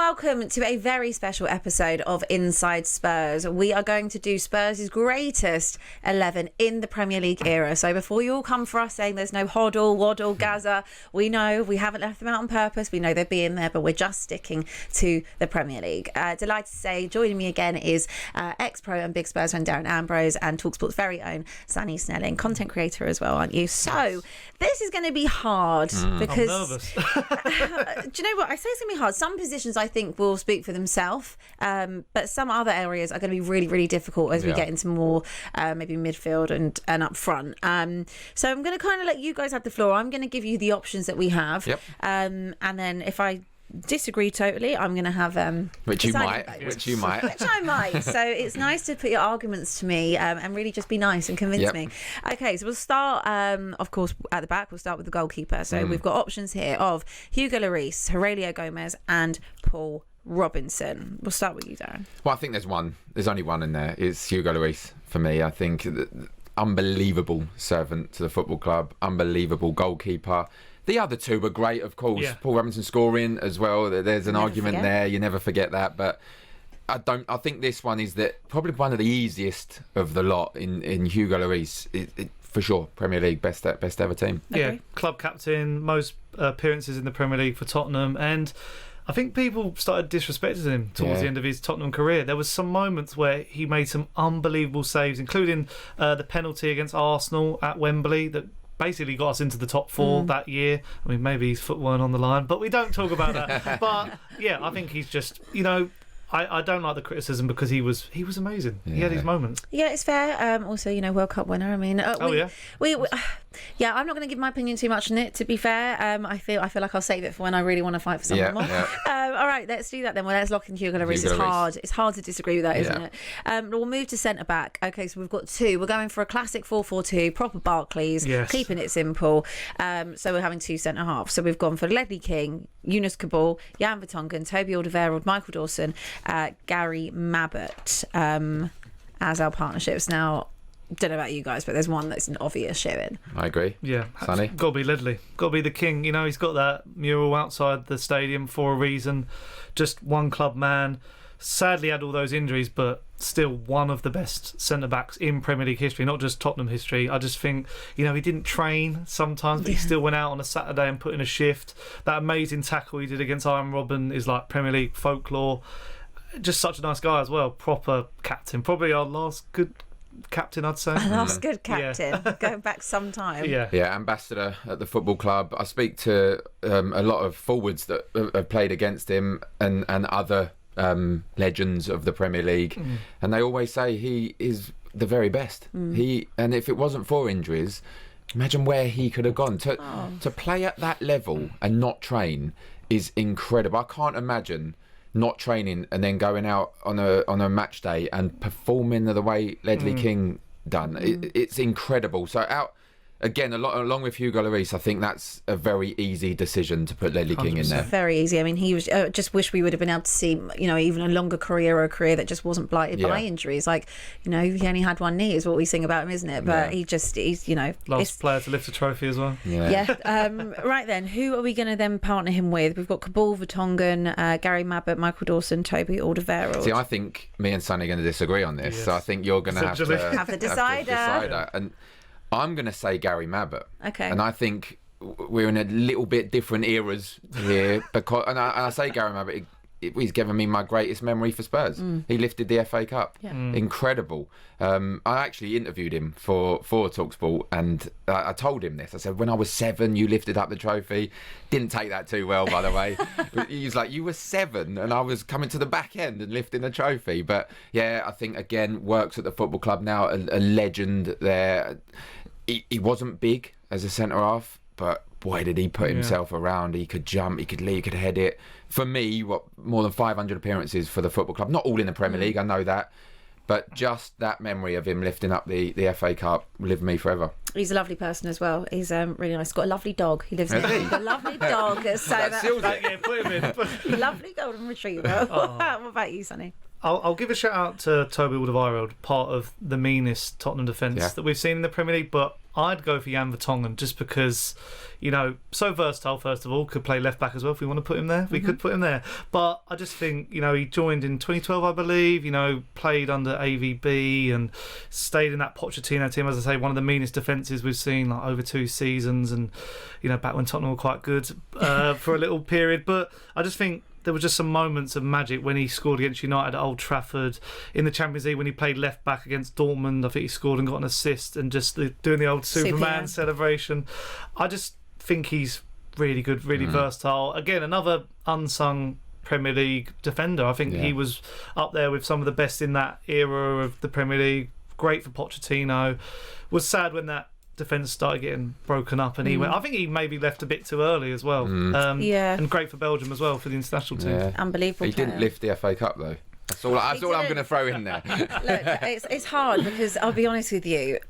welcome to a very special episode of Inside Spurs. We are going to do Spurs' greatest 11 in the Premier League era. So before you all come for us saying there's no Hoddle, Waddle, Gaza, we know we haven't left them out on purpose. We know they're being there, but we're just sticking to the Premier League. Delighted to say, joining me again is ex-pro and big Spurs fan Darren Ambrose and talkSPORT's very own Sonny Snelling, content creator as well, aren't you? So this is going to be hard because... I'm nervous. Do you know what? I say it's going to be hard. Some positions I think will speak for themselves, but some other areas are going to be really, really difficult as we get into more maybe midfield and up front. So I'm going to kind of let you guys have the floor. I'm going to give you the options that we have. Yep. And then if I disagree totally, I'm going to have which you might. Which I might. So it's nice to put your arguments to me and really just be nice and convince me. Okay, so we'll start of course at the back. We'll start with the goalkeeper. So we've got options here of Hugo Lloris, Aurelio Gomez and Paul Robinson. We'll start with you, Darren. Well, I think there's only one in there. It's Hugo Lloris for me. I think unbelievable servant to the football club, unbelievable goalkeeper. The other two were great, of course. Yeah. Paul Robinson scoring as well. There's an argument there. You never forget that. But I think this one is probably one of the easiest of the lot in Hugo Lloris. For sure, Premier League best ever team. Yeah, club captain, most appearances in the Premier League for Tottenham, and I think people started disrespecting him towards the end of his Tottenham career. There was some moments where he made some unbelievable saves, including the penalty against Arsenal at Wembley that basically got us into the top four that year. I mean, maybe his foot weren't on the line, but we don't talk about that. But yeah, I think he's just, I don't like the criticism because he was amazing. Yeah. He had his moments. Yeah, it's fair. Also, World Cup winner. I mean, yeah, I'm not going to give my opinion too much on it. To be fair, I feel like I'll save it for when I really want to fight for someone more. Yeah. All right, let's do that then. Well, let's lock in Hugo Lloris. It's hard. It's hard to disagree with that, isn't it? We'll move to centre back. Okay, so we've got two. We're going for a classic 4-4-2, proper Barclays, keeping it simple. So we're having two centre halves. So we've gone for Ledley King, Yunus Kabul, Jan Vertonghen, Toby Alderweireld, Michael Dawson, Gary Mabbott as our partnerships. Now, don't know about you guys, but there's one that's an obvious shoe-in. I agree. Yeah. Sonny? Got to be Ledley. Got to be the king. He's got that mural outside the stadium for a reason. Just one club man. Sadly had all those injuries, but still one of the best centre-backs in Premier League history, not just Tottenham history. I just think, he didn't train sometimes, but he still went out on a Saturday and put in a shift. That amazing tackle he did against Iron Robben is like Premier League folklore. Just such a nice guy as well. Proper captain. Probably our last good captain, I'd say. Last good captain. Going back some time. Yeah, ambassador at the football club. I speak to a lot of forwards that have played against him and other legends of the Premier League, and they always say he is the very best. And if it wasn't for injuries, imagine where he could have gone. To play at that level and not train is incredible. I can't imagine not training and then going out on a match day and performing the way Ledley King done. It's incredible. So again, along with Hugo Lloris, I think that's a very easy decision to put Ledley King in there. Very easy. I mean, he was just wish we would have been able to see, even a longer career or a career that just wasn't blighted by injuries. Like, he only had one knee is what we sing about him, isn't it? But he's last player to lift a trophy as well. Right then, who are we going to then partner him with? We've got Kabul, Vertonghen, Gary Mabbott, Michael Dawson, Toby Alderweireld. See, I think me and Sonny are going to disagree on this. Yes. So I think you're going to have the decider. And I'm going to say Gary Mabbott. Okay. And I think we're in a little bit different eras here. And I say Gary Mabbott, he's given me my greatest memory for Spurs. He lifted the FA Cup. Yeah. Incredible. I actually interviewed him for talkSPORT, and I told him this. I said, when I was 7, you lifted up the trophy. Didn't take that too well, by the way. He was like, you were 7 and I was coming to the back end and lifting the trophy. But yeah, I think, again, works at the football club now, a legend there. He wasn't big as a centre-half, but boy, did he put himself around. He could jump, he could lead, he could head it. For me, more than 500 appearances for the football club. Not all in the Premier League, I know that. But just that memory of him lifting up the FA Cup will live with me forever. He's a lovely person as well. He's really nice. He's got a lovely dog. He lives with a lovely dog. So put him in. Lovely golden retriever. What about you, Sonny? I'll give a shout out to Toby Alderweireld, part of the meanest Tottenham defence that we've seen in the Premier League, but I'd go for Jan Vertonghen just because, so versatile, first of all, could play left back as well if we want to put him there. We could put him there. But I just think, he joined in 2012, I believe, played under AVB and stayed in that Pochettino team, as I say, one of the meanest defences we've seen like over 2 seasons and, back when Tottenham were quite good for a little period. But I just think there were just some moments of magic when he scored against United at Old Trafford, in the Champions League when he played left back against Dortmund. I think he scored and got an assist, and just doing the old Superman celebration. I just think he's really good, really versatile. Again, another unsung Premier League defender. I think he was up there with some of the best in that era of the Premier League. Great for Pochettino. Was sad when that defence started getting broken up and he went. I think he maybe left a bit too early as well. And great for Belgium as well, for the international team. Unbelievable. He didn't lift the FA Cup though. That's all I'm going to throw in there. Look, it's hard because I'll be honest with you,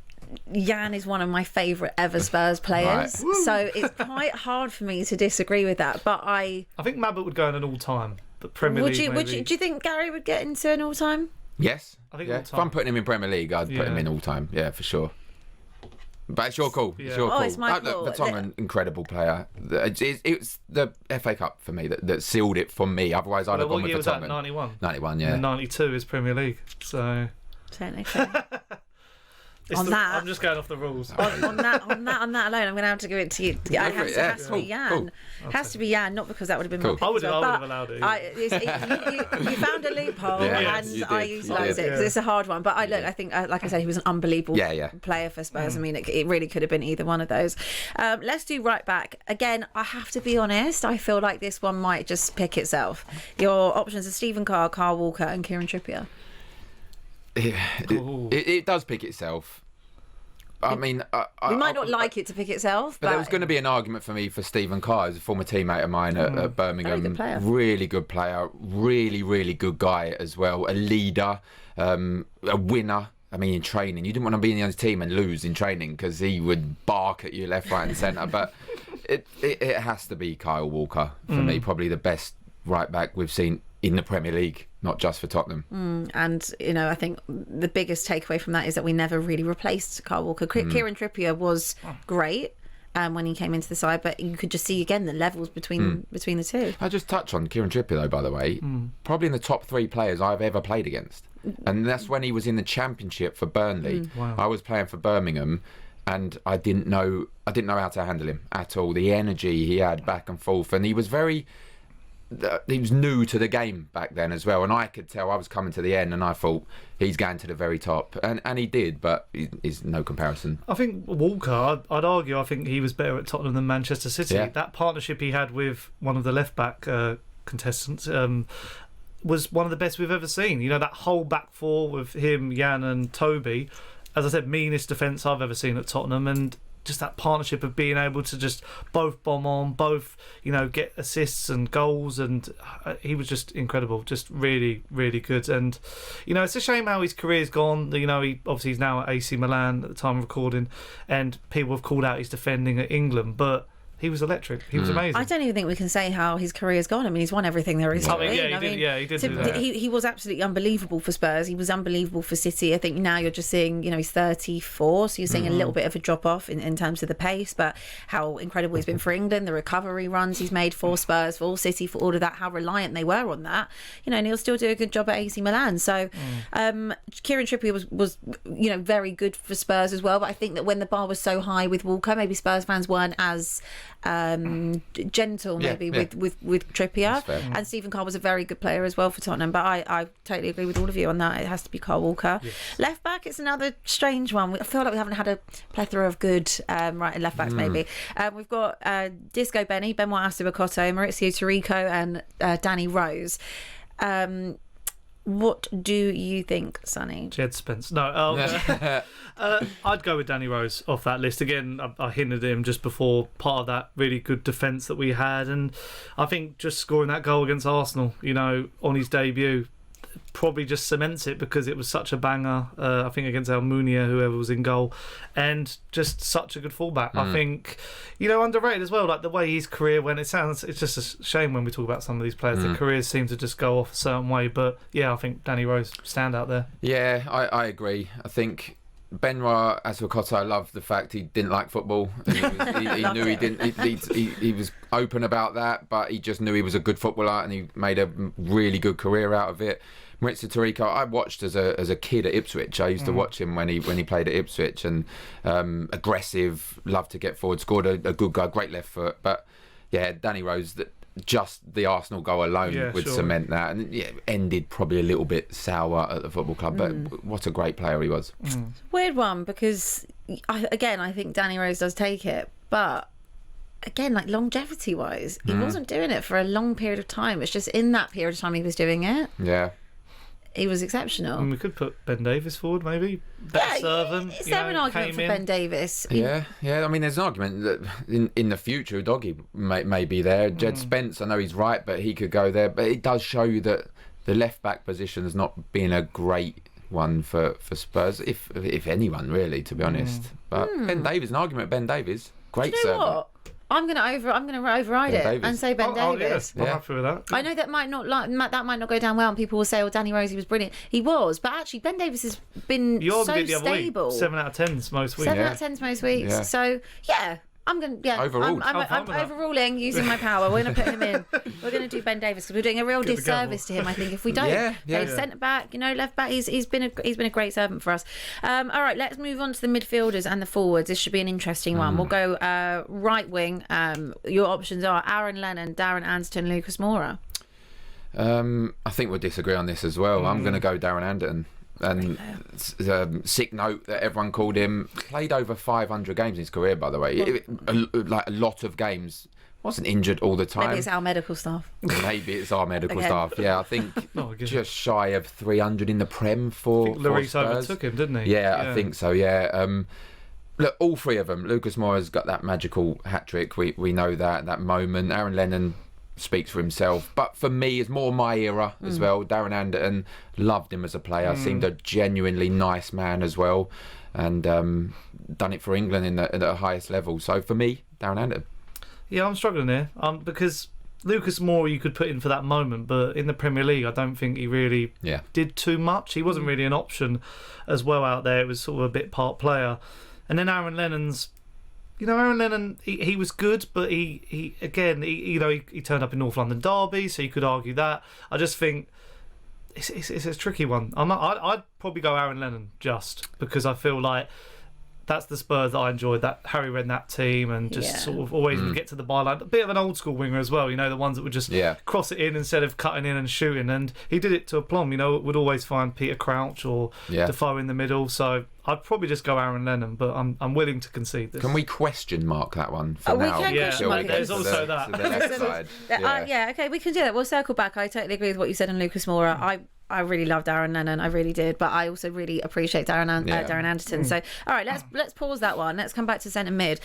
Jan is one of my favourite ever Spurs players, so it's quite hard for me to disagree with that. But I think Mabbutt would go in an all-time, but Premier League. Do you think Gary would get into an all-time? Yes, I think if I'm putting him in Premier League, I'd put him in all-time. Yeah, for sure. But it's your call. It's your call. It's my call. Vertonghen, incredible player. It's the FA Cup for me that sealed it for me. Otherwise, I'd have gone with Vertonghen. What year was that? 91. 91, yeah. And 92 is Premier League. So technically. I'm just going off the rules. on that alone, I'm going to have to give it to you. It has to be Jan. Cool. It has to be Jan, not because that would have been my pick. I would have allowed it. You found a loophole, and I utilised it because it's a hard one. But I think, like I said, he was an unbelievable player for Spurs. I mean, it really could have been either one of those. Let's do right back. Again, I have to be honest, I feel like this one might just pick itself. Your options are Stephen Carr, Kyle Walker and Kieran Trippier. It does pick itself. I mean, we might not like it to pick itself, but there was going to be an argument for me for Stephen Carr, as a former teammate of mine at Birmingham. Really good player, really, really good guy as well. A leader, a winner. I mean, in training, you didn't want to be in his team and lose in training because he would bark at you left, right, and centre. But it has to be Kyle Walker for me, probably the best right back we've seen in the Premier League, not just for Tottenham. And, I think the biggest takeaway from that is that we never really replaced Kyle Walker. Kieran Trippier was great when he came into the side, but you could just see again the levels between the two. I just touch on Kieran Trippier though, by the way. Probably in the top 3 players I've ever played against. And that's when he was in the Championship for Burnley. Wow. I was playing for Birmingham and I didn't know how to handle him at all. The energy he had back and forth, and he was new to the game back then as well, and I could tell I was coming to the end and I thought he's going to the very top, and he did, but he's no comparison. I think Walker, I'd argue, I think he was better at Tottenham than Manchester City. That partnership he had with one of the left back contestants was one of the best we've ever seen. That whole back four with him, Jan and Toby, as I said, meanest defence I've ever seen at Tottenham, and just that partnership of being able to just both bomb on, both get assists and goals, and he was just incredible, just really, really good. And it's a shame how his career's gone. He obviously he's now at AC Milan at the time of recording, and people have called out his defending at England, but he was electric. He was amazing. I don't even think we can say how his career's gone. I mean, he's won everything there is to win. He did do that. He was absolutely unbelievable for Spurs. He was unbelievable for City. I think now you're just seeing, he's 34, so you're seeing a little bit of a drop-off in terms of the pace, but how incredible he's been for England, the recovery runs he's made for Spurs, for all City, for all of that, how reliant they were on that. And he'll still do a good job at AC Milan. So Kieran Trippier was very good for Spurs as well, but I think that when the bar was so high with Walker, maybe Spurs fans weren't as gentle with Trippier, and Stephen Carr was a very good player as well for Tottenham, but I totally agree with all of you on that. It has to be Kyle Walker. Left back, it's another strange one. I feel like we haven't had a plethora of good right and left backs. Maybe we've got Disco Benny, Benoit Assou-Ekotto, Maurizio Taricco and Danny Rose. What do you think, Sonny? Jed Spence. No, I'd go with Danny Rose off that list. Again, I hinted at him just before, part of that really good defence that we had. And I think just scoring that goal against Arsenal, on his debut, probably just cements it because it was such a banger, I think, against Almunia, whoever was in goal, and just such a good fullback. I think, underrated as well, like the way his career went. It's just a shame when we talk about some of these players, the careers seem to just go off a certain way, but yeah, I think Danny Rose stand out there. Yeah, I agree. I think Benoit Assou-Ekotto, I love the fact he didn't like football. He knew he didn't. He was open about that, but he just knew he was a good footballer, and he made a really good career out of it. Mauricio Taricco, I watched as a kid at Ipswich. I used to watch him when he played at Ipswich, and aggressive, loved to get forward, scored a good goal, great left foot. But yeah, Danny Rose, just the Arsenal goal alone would cement that, and ended probably a little bit sour at the football club, but what a great player he was. It's a weird one because I think Danny Rose does take it, but again, like longevity wise, he wasn't doing it for a long period of time. It's just in that period of time he was doing it. Yeah, he was exceptional. And we could put Ben Davies forward, maybe. Better servant. Is there an argument for Ben Davies? Yeah. I mean, there's an argument that in the future, Doggy may be there. Jed Spence, I know he's right, but he could go there. But it does show you that the left back position has not been a great one for Spurs, if anyone really, to be honest. But Ben Davies, an argument. Ben Davies, great servant. What? I'm going to override it and say Ben Davies. I'm happy with that. I know that might not go down well, and people will say, "Oh, Danny Rose, he was brilliant." He was, but actually, Ben Davies has been so stable. 7 out of 10s most weeks. 7 out of 10s most weeks. Yeah. So yeah. I'm overruling using my power. We're going to put him in. We're going to do Ben Davies because we're doing a real disservice to him, I think, if we don't. Centre back, left back. He's been a great servant for us. All right, let's move on to the midfielders and the forwards. This should be an interesting one. We'll go right wing. Your options are Aaron Lennon, Darren Anderton, Lucas Moura. I think we'll disagree on this as well. I'm going to go Darren Anderton. And sick note that everyone called him. Played over 500 games in his career, by the way. A lot of games. Wasn't injured all the time. Maybe it's our medical staff. Staff. Yeah, I think just shy of 300 in the Prem for Lloris Spurs. Overtook him, didn't he? Yeah, I think so. Yeah. Look, all three of them. Lucas Moura's got that magical hat trick. We know that moment. Aaron Lennon speaks for himself, but for me it's more my era as well. Darren Anderton, loved him as a player, seemed a genuinely nice man as well, and done it for England at the highest level. So for me, Darren Anderton. Yeah, I'm struggling here because Lucas Moura you could put in for that moment, but in the Premier League I don't think he really did too much. He wasn't really an option as well out there. It was sort of a bit part player. And then Aaron Lennon's, Aaron Lennon, he was good, but he turned up in North London Derby, so you could argue that. I just think it's a tricky one. I'd probably go Aaron Lennon just because I feel like that's the Spurs that I enjoyed, that Harry Redknapp team, and just sort of always would get to the byline. A bit of an old school winger as well, the ones that would just cross it in instead of cutting in and shooting. And he did it to aplomb, would always find Peter Crouch or Defoe in the middle. So I'd probably just go Aaron Lennon, but I'm willing to concede this. Can we question mark that one for now? We can question mark it. There's also that. The left side. Okay, we can do that. We'll circle back. I totally agree with what you said on Lucas Moura. I really loved Aaron Lennon, I really did, but I also really appreciate Darren Anderton. So, all right, let's pause that one. Let's come back to centre mid.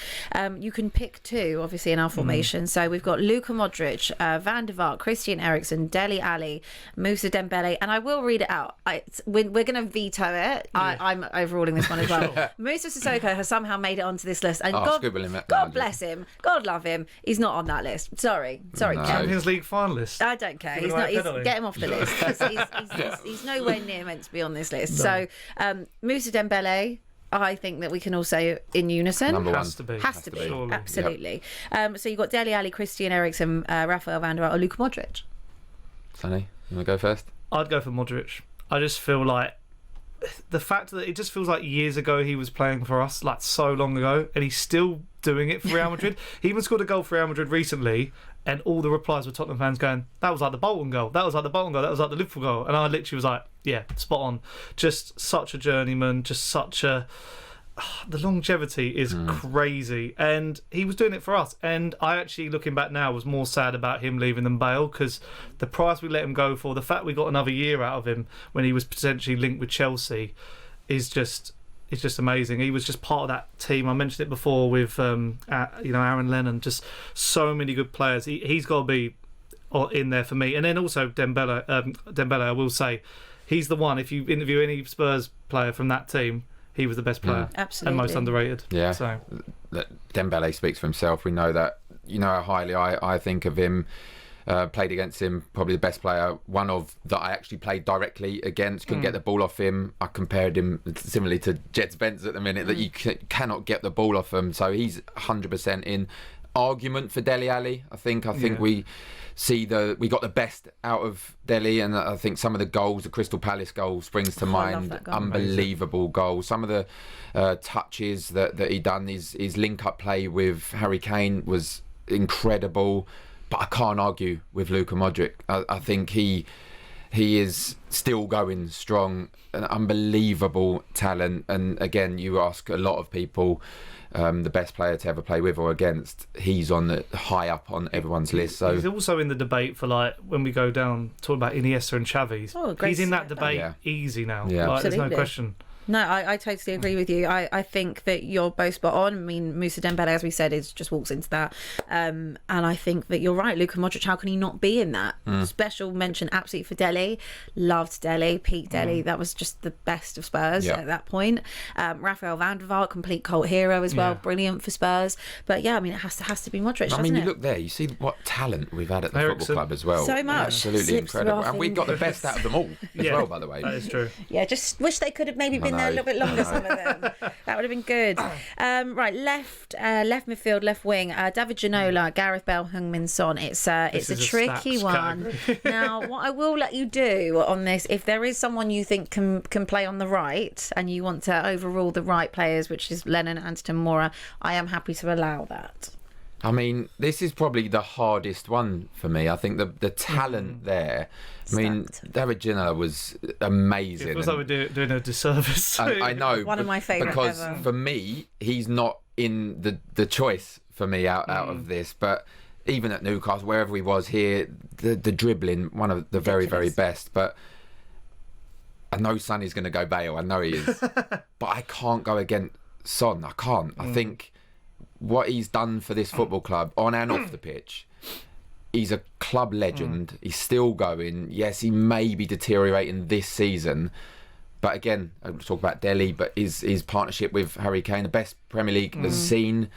You can pick two, obviously, in our formation. So we've got Luka Modric, Van der Vaart, Christian Eriksen, Dele Alli, Moussa Dembele, and I will read it out. We're going to veto it. I'm overruling this one as well. Moussa Sissoko has somehow made it onto this list, and God bless him, God love him. He's not on that list. Sorry. No. Champions League finalist. I don't care. He's not. Get him off the list. He's nowhere near meant to be on this list. No. So Moussa Dembele, I think that we can all say in unison. Number one. Has to be. Surely. Absolutely. Yep. So you've got Dele Alli, Christian Eriksen, Rafael van der Vaart, or Luka Modric. Sonny, you want to go first? I'd go for Modric. I just feel like the fact that it just feels like years ago he was playing for us, like so long ago, and he's still doing it for Real Madrid. He even scored a goal for Real Madrid recently, and all the replies were Tottenham fans going, that was like the Bolton goal, that was like the Bolton goal, that was like the Liverpool goal. And I literally was like, yeah, spot on. Just such a journeyman, just such a... the longevity is crazy, and he was doing it for us. And I actually, looking back now, was more sad about him leaving than Bale, because the price we let him go for, the fact we got another year out of him when he was potentially linked with Chelsea, is just... it's just amazing. He was just part of that team. I mentioned it before with Aaron Lennon. Just so many good players. He's got to be in there for me. And then also Dembele, I will say, he's the one. If you interview any Spurs player from that team, he was the best player. Absolutely. And most underrated. Yeah. So Dembele speaks for himself. We know that. You know how highly I think of him. Played against him, probably the best player, one of that I actually played directly against. Couldn't get the ball off him. I compared him similarly to Jets Benz at the minute, that you cannot get the ball off him. So he's 100% in. Argument for Dele Alli. I think we got the best out of Dele, and I think some of the goals, the Crystal Palace goal springs to mind. Unbelievable goal. Some of the touches that he done, his link-up play with Harry Kane was incredible. But I can't argue with Luka Modric. I think he is still going strong, an unbelievable talent. And again, you ask a lot of people, the best player to ever play with or against, he's on the high up on everyone's list. So he's also in the debate for, like, when we go down talking about Iniesta and Xavi. He's in that debate easy now. Yeah. Like, there's no question. No, I totally agree with you. I think that you're both spot on. I mean, Moussa Dembele, as we said, just walks into that. And I think that you're right. Luka Modric, how can he not be in that? Special mention, absolutely, for Dele. Loved Dele, peak Dele. That was just the best of Spurs at that point. Rafael van der Vaart, complete cult hero as well. Brilliant for Spurs. But yeah, I mean, it has to be Modric, you look there, you see what talent we've had at the football club as well. So much. Absolutely incredible. And we got the best out of them all as well, by the way. That is true. Yeah, just wish they could have maybe been there a little bit longer, some of them. That would have been good. Right, left midfield, left wing. David Ginola, Gareth Bale, Heung-min Son. It's a tricky one. Now, what I will let you do on this, if there is someone you think can play on the right and you want to overrule the right players, which is Lennon, Anderton, Moura, I am happy to allow that. I mean, this is probably the hardest one for me. I think the talent there. I mean, David Ginola was amazing. It feels like we're doing a disservice. I know. One of my favourite because ever. For me, he's not in the choice for me out of this. But even at Newcastle, wherever he was here, the dribbling, one of the very, very best. But I know Sonny's going to go Bale. I know he is. But I can't go against Son. I can't. I think what he's done for this football club on and off the pitch, he's a club legend. He's still going. Yes, he may be deteriorating this season, but again, I'll talk about Dele, but his partnership with Harry Kane, the best Premier League has seen.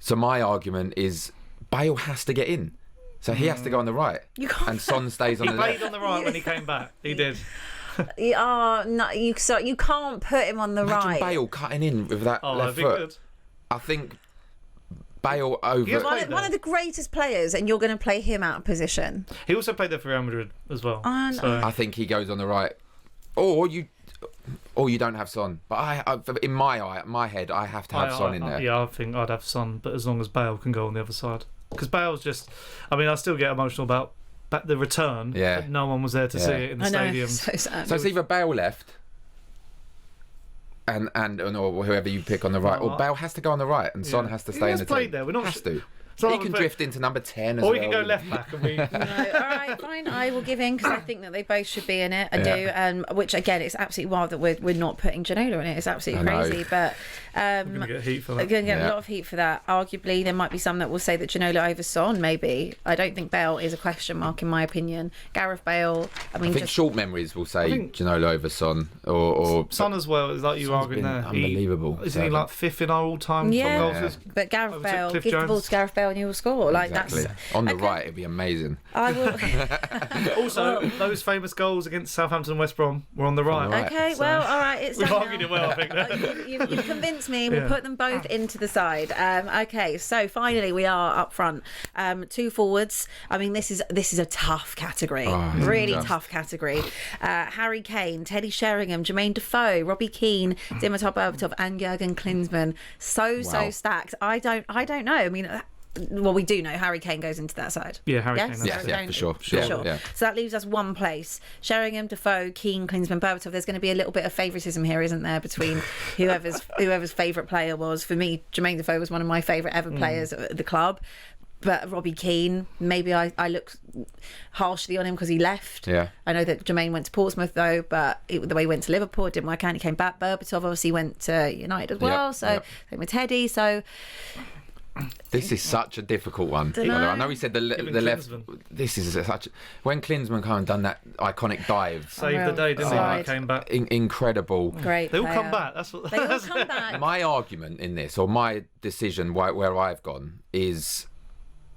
So my argument is Bale has to get in, so he has to go on the right, and Son stays on the left. He played on the right when he came back. He did. No, you can't put him on the right. Bale cutting in with that left foot. Good. I think Bale over one of the greatest players, and you're going to play him out of position. He also played there for Real Madrid as well. So I think he goes on the right, or you don't have Son. But in my head, I have to have Son in there. Yeah, I think I'd have Son, but as long as Bale can go on the other side, because Bale's just. I mean, I still get emotional about the return. Yeah, but no one was there to see it in the stadium. So sad. So it's either Bale left. And or whoever you pick on the right, or Bale has to go on the right, and Son has to stay in the team. There. We're not has to. So he can drift into number 10 as or well. Or he can go left back. And we... No, all right, fine. I will give in because I think that they both should be in it. I do. Which, again, it's absolutely wild that we're not putting Ginola in it. It's absolutely crazy. But we're going to get heat for that. We're going to get a lot of heat for that. Arguably, there might be some that will say that Ginola over Son, maybe. I don't think Bale is a question mark, in my opinion. Gareth Bale, I think short memories will say Ginola over Son. Or Son as well, is like you arguing there. Unbelievable. Isn't he like 5th in our all-time goals? But Gareth Bale, give the ball to Gareth Bale and he will score. Exactly. That's on the right, it'd be amazing. I will. Also, those famous goals against Southampton and West Brom were on the right. Okay, so well, all right. It's we've argued it well, I think. You've convinced me. We'll put them both into the side. Okay, so finally we are up front. 2 forwards. I mean, this is a tough category. Really tough category. Harry Kane, Teddy Sheringham, Jermaine Defoe, Robbie Keane, Dimitar Berbatov, and Jurgen Klinsmann. So stacked. I don't know. I mean. Well, we do know Harry Kane goes into that side. Yeah, Harry Kane. Yeah, for sure. Yeah. So that leaves us one place. Sheringham, Defoe, Keane, Klinsmann, Berbatov. There's going to be a little bit of favouritism here, isn't there, between whoever's favourite player was. For me, Jermaine Defoe was one of my favourite ever players at the club. But Robbie Keane, maybe I look harshly on him because he left. Yeah. I know that Jermaine went to Portsmouth though, but the way he went to Liverpool, it didn't work out. He came back. Berbatov obviously went to United as well. Same with Teddy. So This is such a difficult one. I know he said the left. This is such. When Klinsmann kind of done that iconic dive, saved the day, didn't he? Right. He came back. Incredible. Great. They all come back. That's what they all come back. My argument in this, or my decision where I've gone, is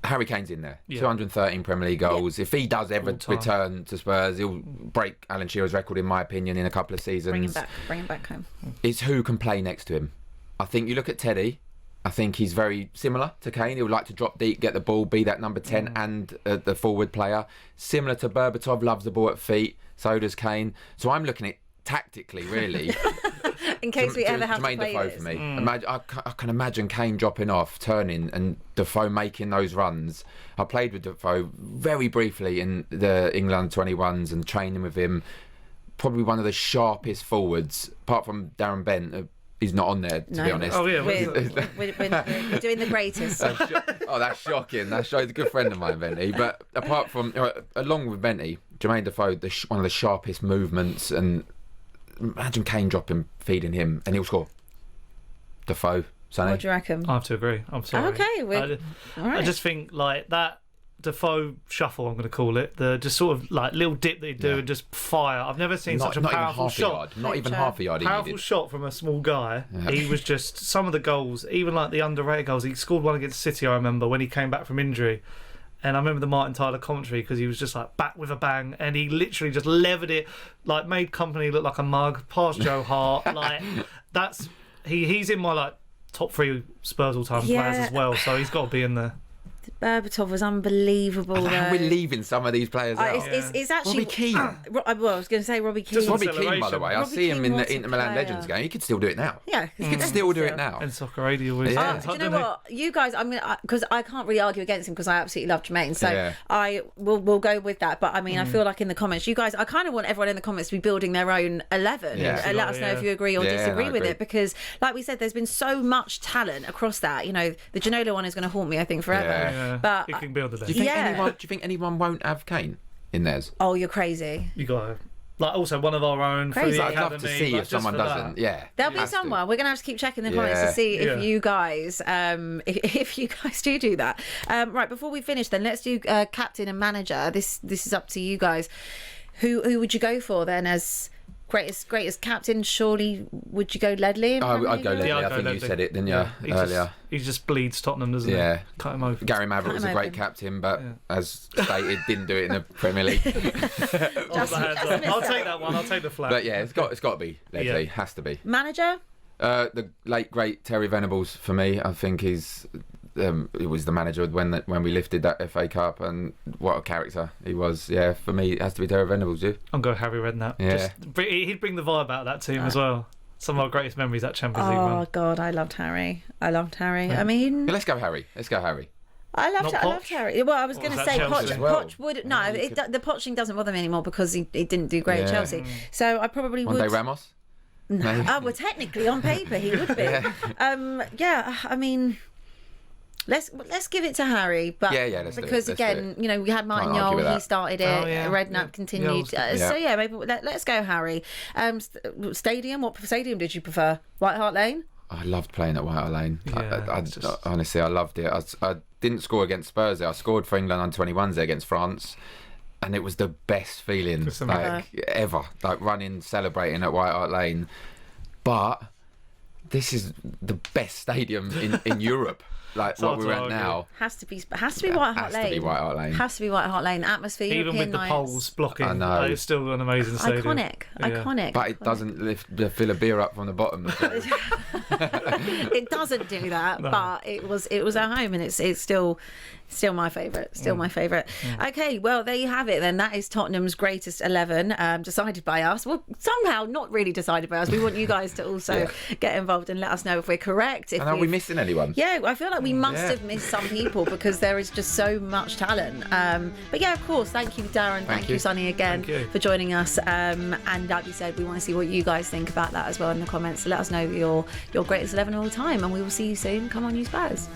Harry Kane's in there. 213 Premier League goals. If he does ever return to Spurs, he'll break Alan Shearer's record, in my opinion, in a couple of seasons. Bring him back home. It's who can play next to him. I think you look at Teddy. I think he's very similar to Kane. He would like to drop deep, get the ball, be that number 10 and the forward player. Similar to Berbatov, loves the ball at feet. So does Kane. So I'm looking at tactically, really. In case we ever have to play Defoe for me. I can imagine Kane dropping off, turning, and Defoe making those runs. I played with Defoe very briefly in the England 21s and training with him. Probably one of the sharpest forwards, apart from Darren Bent. He's not on there, to be honest. Oh, yeah. We're doing the greatest. That's shocking. He's a good friend of mine, Benty. But apart from, along with Benty, Jermaine Defoe, one of the sharpest movements. And imagine Kane dropping, feeding him, and he'll score. Defoe, Sonny. What do you reckon? I have to agree. I'm sorry. Okay. All right. I just think, like, that Defoe shuffle, I'm going to call it, the just sort of like little dip that you do and just fire. I've never seen such a powerful shot. Not even half a yard. Powerful shot from a small guy. Yeah. He was just, some of the goals, even like the underrated goals. He scored one against City, I remember, when he came back from injury. And I remember the Martin Tyler commentary because he was just like back with a bang, and he literally just levered it, like made Company look like a mug, past Joe Hart. Like that's he's in my like top 3 Spurs all-time players as well, so he's got to be in there. Berbatov was unbelievable. We're leaving some of these players out. It's actually Robbie Keane. I was going to say Robbie Keane. Just Robbie Keane, by the way. I see him in the Inter Milan Legends game. He could still do it now. Yeah, he could still do it now. And Soccer Radio is. Do you know what? You guys, I'm gonna, because I can't really argue against him because I absolutely love Jermaine. So I will go with that. But I mean, I feel like in the comments, you guys, I kind of want everyone in the comments to be building their own 11 and let us know if you agree or disagree with it. Because, like we said, there's been so much talent across that. You know, the Ginola one is going to haunt me, I think, forever. Yeah. But do you think anyone won't have Kane in theirs? Oh, you're crazy. You got to. Like, also one of our own. Crazy. I'd love to see if someone doesn't. Yeah, there'll be someone. We're gonna have to keep checking the comments to see if you guys, if you guys do that. Right, before we finish, then let's do captain and manager. This is up to you guys. Who would you go for then as greatest captain? Surely would you go Ledley? I'd go Ledley. I think Ledley. You said it, didn't you, earlier? He just bleeds Tottenham, doesn't he? Cut him open. Gary Maverick was a great captain, but as stated, didn't do it in the Premier League. I'll take that one. I'll take the flag. But yeah, it's got to be Ledley. Has to be. Manager? The late great Terry Venables for me. I think he's. He was the manager when we lifted that FA Cup, and what a character he was. Yeah, for me it has to be Terry Venables. I'm going Harry Redknapp. Yeah, he'd bring the vibe out of that team as well. Some of our greatest memories, that Champions League run. Oh God, I loved Harry. I mean, let's go Harry. I loved Harry. Well, I was going to say Poch would no. The Poching doesn't bother me anymore because he didn't do great at Chelsea. So I probably would. One day Ramos. No, well, technically on paper he would be. I mean. Let's give it to Harry, but because again, you know, we had Martin Yole, he started it. Redknapp continued. Maybe let's go Harry. Stadium. What stadium did you prefer? White Hart Lane. I loved playing at White Hart Lane. Honestly, I loved it. I didn't score against Spurs there. I scored for England on 21s there against France, and it was the best feeling ever. Like running, celebrating at White Hart Lane. But this is the best stadium in Europe. Like what we're at now. Has to be White Hart Lane. Has to be White Hart Lane. Atmosphere, even European with the nights. poles blocking, I know. It's still an amazing stadium. Iconic. But it doesn't fill a beer up from the bottom. It doesn't do that, but it was our home, and it's still my favourite. My favourite. Okay, well there you have it then. That is Tottenham's greatest 11, decided by us. Well, somehow not really decided by us. We want you guys to also get involved and let us know if we're correct. And are we missing anyone? Yeah, I feel like we must have missed some people because there is just so much talent. But yeah, of course, thank you, Darren. Thank you, Sonny, again for joining us. And like you said, we want to see what you guys think about that as well in the comments. So let us know your greatest 11 of all time, and we will see you soon. Come on, you Spurs.